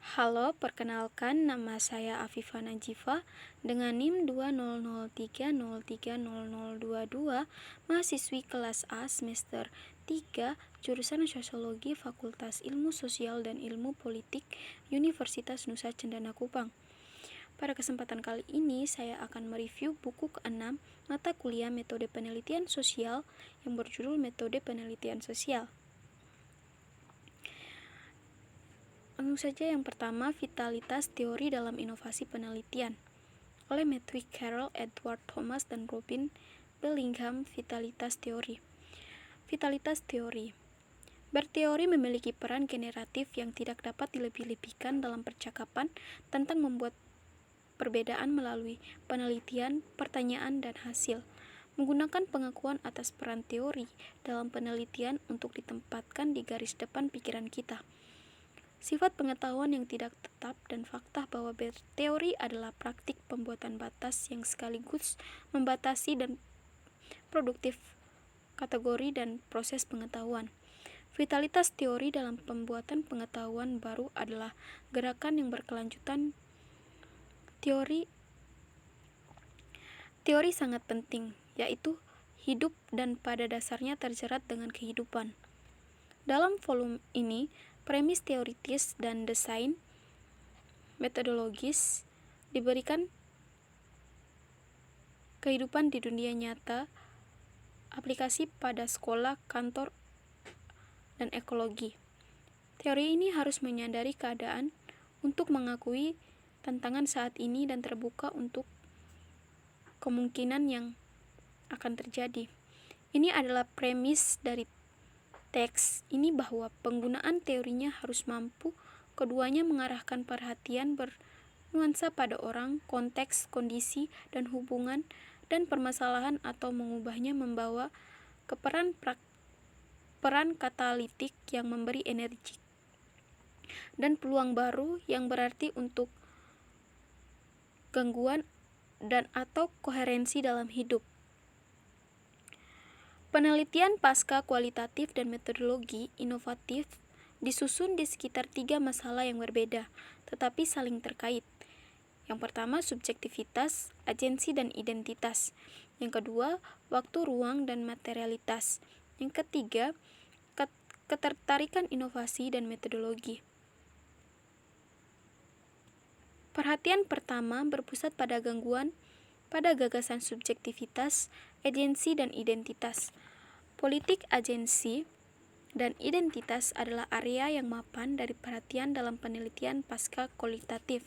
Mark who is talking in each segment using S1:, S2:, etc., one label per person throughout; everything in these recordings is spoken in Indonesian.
S1: Halo, perkenalkan nama saya Afifa Najifa dengan NIM 20030300022, mahasiswi kelas A semester 3, jurusan Sosiologi Fakultas Ilmu Sosial dan Ilmu Politik, Universitas Nusa Cendana Kupang. Pada kesempatan kali ini, saya akan mereview buku ke-6 mata kuliah Metode Penelitian Sosial yang berjudul Metode Penelitian Sosial. Langsung saja, yang pertama, vitalitas teori dalam inovasi penelitian oleh Matthew Carroll, Edward Thomas, dan Robin Bellingham. Vitalitas teori. Vitalitas teori berteori memiliki peran generatif yang tidak dapat dilebih-lebihkan dalam percakapan tentang membuat perbedaan melalui penelitian, pertanyaan, dan hasil. Menggunakan pengakuan atas peran teori dalam penelitian untuk ditempatkan di garis depan pikiran kita. Sifat pengetahuan yang tidak tetap dan fakta bahwa berteori adalah praktik pembuatan batas yang sekaligus membatasi dan produktif kategori dan proses pengetahuan. Vitalitas teori dalam pembuatan pengetahuan baru adalah gerakan yang berkelanjutan. Teori sangat penting, yaitu hidup dan pada dasarnya terjerat dengan kehidupan. Dalam volume ini, premis teoritis dan desain metodologis diberikan kehidupan di dunia nyata, aplikasi pada sekolah, kantor, dan ekologi. Teori ini harus menyadari keadaan untuk mengakui tantangan saat ini dan terbuka untuk kemungkinan yang akan terjadi. Ini adalah premis dari teks ini bahwa penggunaan teorinya harus mampu keduanya mengarahkan perhatian bernuansa pada orang, konteks, kondisi, dan hubungan dan permasalahan atau mengubahnya membawa ke peran katalitik yang memberi energi dan peluang baru yang berarti untuk gangguan dan atau koherensi dalam hidup. Penelitian pasca kualitatif dan metodologi inovatif disusun di sekitar 3 masalah yang berbeda, tetapi saling terkait. Yang pertama, subjektivitas, agensi, dan identitas. Yang kedua, waktu, ruang, dan materialitas. Yang ketiga, ketertarikan inovasi dan metodologi. Perhatian pertama berpusat pada gangguan pada gagasan subjektivitas, agensi, dan identitas. Politik agensi dan identitas adalah area yang mapan dari perhatian dalam penelitian pasca kualitatif,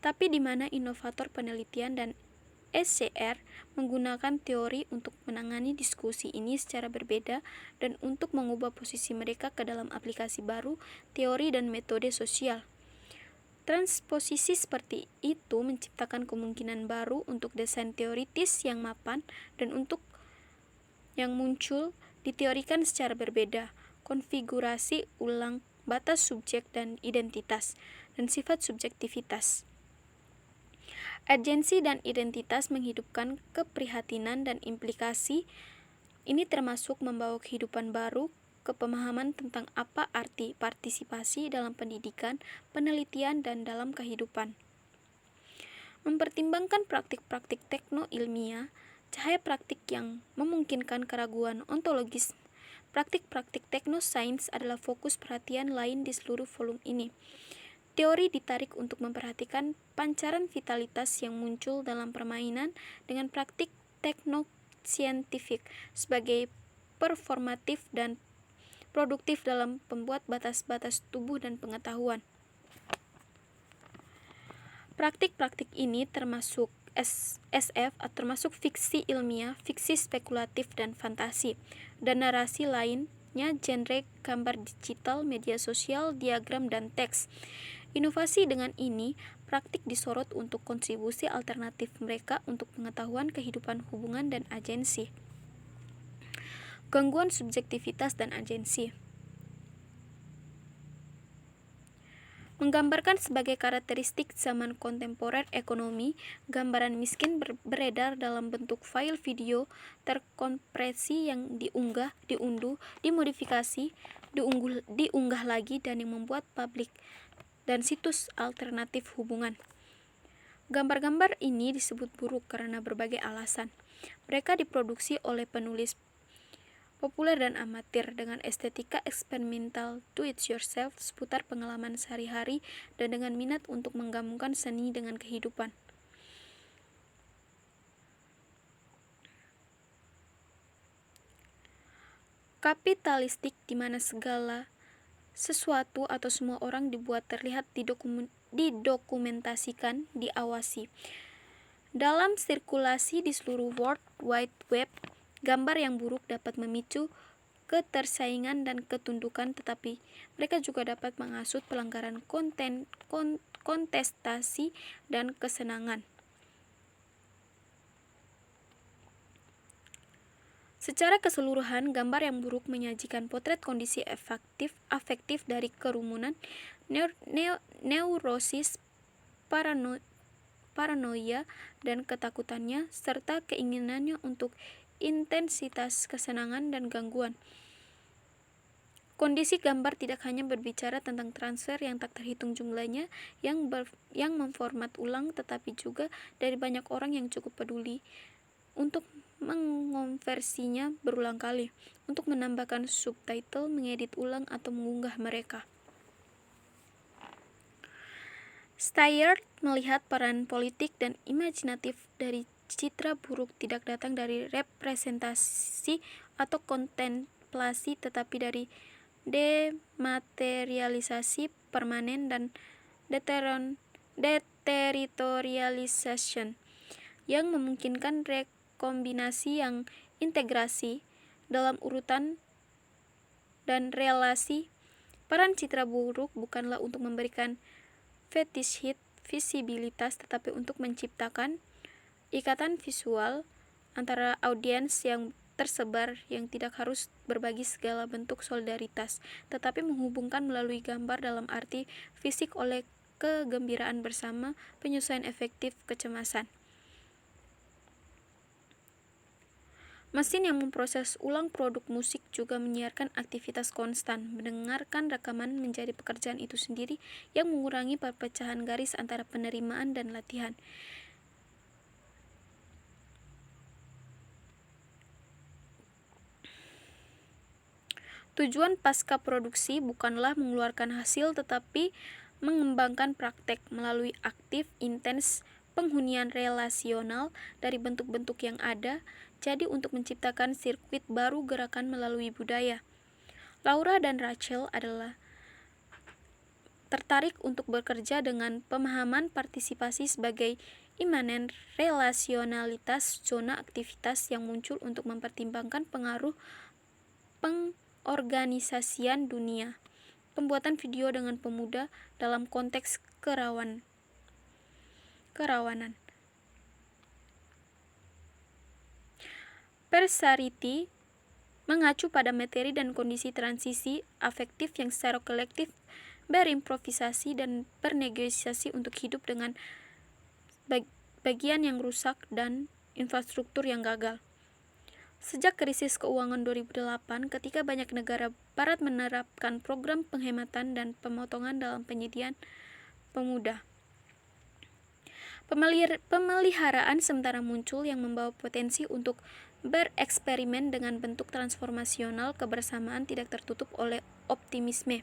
S1: tapi di mana inovator penelitian dan SCR menggunakan teori untuk menangani diskusi ini secara berbeda dan untuk mengubah posisi mereka ke dalam aplikasi baru, teori dan metode sosial. Transposisi seperti itu menciptakan kemungkinan baru untuk desain teoritis yang mapan dan untuk yang muncul diteorikan secara berbeda, konfigurasi ulang batas subjek dan identitas, dan sifat subjektivitas. Agensi dan identitas menghidupkan keprihatinan dan implikasi ini termasuk membawa kehidupan baru ke pemahaman tentang apa arti partisipasi dalam pendidikan, penelitian, dan dalam kehidupan. Mempertimbangkan praktik-praktik tekno-ilmiah, cahaya praktik yang memungkinkan keraguan ontologis, praktik-praktik teknosains adalah fokus perhatian lain di seluruh volume ini. Teori ditarik untuk memperhatikan pancaran vitalitas yang muncul dalam permainan dengan praktik tekno-sientifik sebagai performatif dan produktif dalam pembuat batas-batas tubuh dan pengetahuan. Praktik-praktik ini termasuk SF atau termasuk fiksi ilmiah, fiksi spekulatif dan fantasi, dan narasi lainnya genre gambar digital, media sosial, diagram, dan teks. Inovasi dengan ini, praktik disorot untuk kontribusi alternatif mereka untuk pengetahuan kehidupan hubungan dan agensi. Gangguan subjektivitas dan agensi menggambarkan sebagai karakteristik zaman kontemporer ekonomi, gambaran miskin beredar dalam bentuk file video terkompresi yang diunduh, dimodifikasi, diunggah lagi dan yang membuat publik dan situs alternatif hubungan. Gambar-gambar ini disebut buruk karena berbagai alasan. Mereka diproduksi oleh penulis populer dan amatir dengan estetika eksperimental do-it-yourself seputar pengalaman sehari-hari dan dengan minat untuk menggabungkan seni dengan kehidupan. Kapitalistik di mana segala sesuatu atau semua orang dibuat terlihat, didokumentasikan, diawasi. Dalam sirkulasi di seluruh World Wide Web, gambar yang buruk dapat memicu ketersaingan dan ketundukan, tetapi mereka juga dapat menghasut pelanggaran kontestasi dan kesenangan. Secara keseluruhan, gambar yang buruk menyajikan potret kondisi afektif dari kerumunan, neurosis, paranoia, dan ketakutannya, serta keinginannya untuk intensitas kesenangan dan gangguan. Kondisi gambar tidak hanya berbicara tentang transfer yang tak terhitung jumlahnya yang memformat ulang, tetapi juga dari banyak orang yang cukup peduli untuk mengonversinya berulang kali, untuk menambahkan subtitle, mengedit ulang, atau mengunggah mereka. Steyer melihat peran politik dan imajinatif dari citra buruk tidak datang dari representasi atau kontemplasi, tetapi dari dematerialisasi permanen dan deteritorialization yang memungkinkan rekombinasi yang integrasi dalam urutan dan relasi. Peran citra buruk bukanlah untuk memberikan fetish hit visibilitas, tetapi untuk menciptakan ikatan visual antara audiens yang tersebar yang tidak harus berbagi segala bentuk solidaritas, tetapi menghubungkan melalui gambar dalam arti fisik oleh kegembiraan bersama, penyesuaian efektif, kecemasan. Mesin yang memproses ulang produk musik juga menyiarkan aktivitas konstan. Mendengarkan rekaman menjadi pekerjaan itu sendiri yang mengurangi perpecahan garis antara penerimaan dan latihan. Tujuan pasca produksi bukanlah mengeluarkan hasil, tetapi mengembangkan praktek melalui aktif, intens penghunian relasional dari bentuk-bentuk yang ada, jadi untuk menciptakan sirkuit baru gerakan melalui budaya. Laura dan Rachel adalah tertarik untuk bekerja dengan pemahaman partisipasi sebagai imanen relasionalitas zona aktivitas yang muncul untuk mempertimbangkan pengaruh pengorganisasian dunia, pembuatan video dengan pemuda dalam konteks kerawanan. Persarity mengacu pada materi dan kondisi transisi afektif yang secara kolektif berimprovisasi dan bernegosiasi untuk hidup dengan bagian yang rusak dan infrastruktur yang gagal. Sejak krisis keuangan 2008, ketika banyak negara barat menerapkan program penghematan dan pemotongan dalam penyediaan pemuda, pemeliharaan sementara muncul yang membawa potensi untuk bereksperimen dengan bentuk transformasional kebersamaan tidak tertutup oleh optimisme.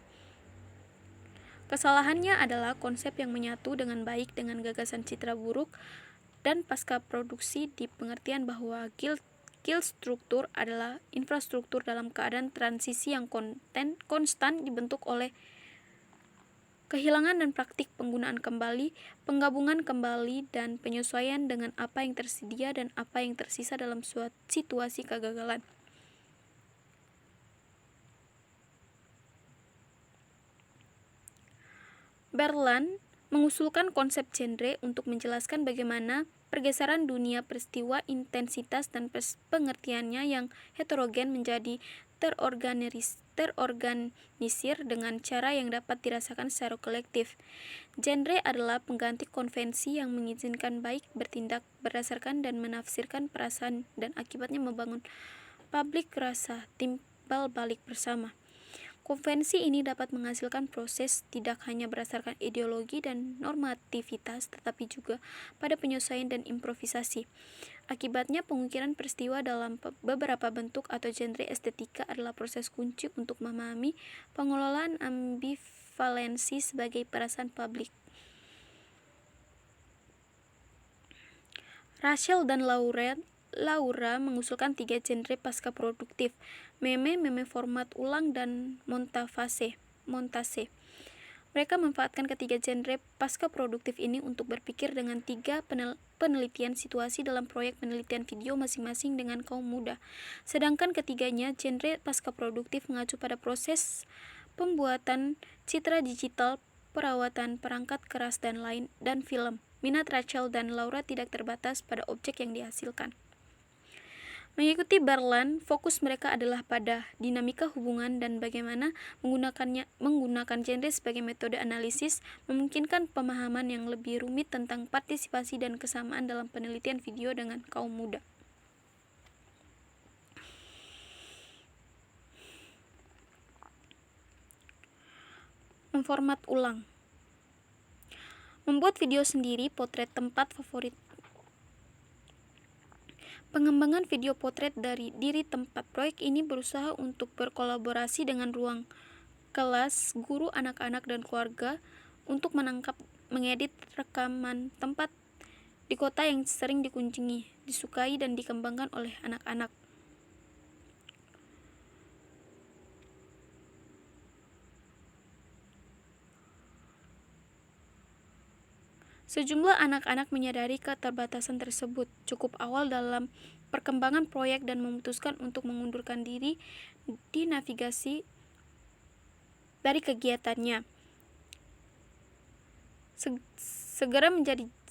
S1: Kesalahannya adalah konsep yang menyatu dengan baik dengan gagasan citra buruk dan pasca produksi di pengertian bahwa kill struktur adalah infrastruktur dalam keadaan transisi yang konstan dibentuk oleh kehilangan dan praktik penggunaan kembali, penggabungan kembali, dan penyesuaian dengan apa yang tersedia dan apa yang tersisa dalam situasi kegagalan. Berland mengusulkan konsep genre untuk menjelaskan bagaimana pergeseran dunia peristiwa, intensitas, dan pengertiannya yang heterogen menjadi terorganisir dengan cara yang dapat dirasakan secara kolektif. Genre adalah pengganti konvensi yang mengizinkan baik bertindak berdasarkan dan menafsirkan perasaan dan akibatnya membangun publik rasa timbal balik bersama. Konvensi ini dapat menghasilkan proses tidak hanya berdasarkan ideologi dan normativitas, tetapi juga pada penyesuaian dan improvisasi. Akibatnya, pengukiran peristiwa dalam beberapa bentuk atau genre estetika adalah proses kunci untuk memahami pengelolaan ambivalensi sebagai perasaan publik. Rachel dan Laura mengusulkan 3 genre pasca produktif: meme format ulang, dan montase. Mereka memanfaatkan ketiga genre pasca produktif ini untuk berpikir dengan 3 penelitian situasi dalam proyek penelitian video masing-masing dengan kaum muda. Sedangkan ketiganya, genre pasca produktif, mengacu pada proses pembuatan citra digital, perawatan perangkat keras dan film. Minat Rachel dan Laura tidak terbatas pada objek yang dihasilkan. Mengikuti Berland, fokus mereka adalah pada dinamika hubungan dan bagaimana menggunakan genre sebagai metode analisis memungkinkan pemahaman yang lebih rumit tentang partisipasi dan kesamaan dalam penelitian video dengan kaum muda. Memformat ulang. Membuat video sendiri potret tempat favorit. Pengembangan video potret dari diri tempat. Proyek ini berusaha untuk berkolaborasi dengan ruang kelas, guru, anak-anak, dan keluarga untuk mengedit rekaman tempat di kota yang sering dikunjungi, disukai, dan dikembangkan oleh anak-anak. Sejumlah anak-anak menyadari keterbatasan tersebut cukup awal dalam perkembangan proyek dan memutuskan untuk mengundurkan diri di navigasi dari kegiatannya.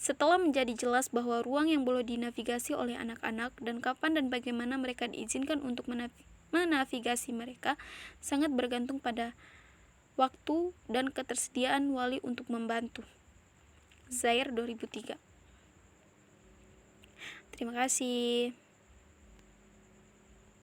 S1: Setelah menjadi jelas bahwa ruang yang boleh dinavigasi oleh anak-anak dan kapan dan bagaimana mereka diizinkan untuk menavigasi mereka sangat bergantung pada waktu dan ketersediaan wali untuk membantu. Zaire 2003. Terima kasih.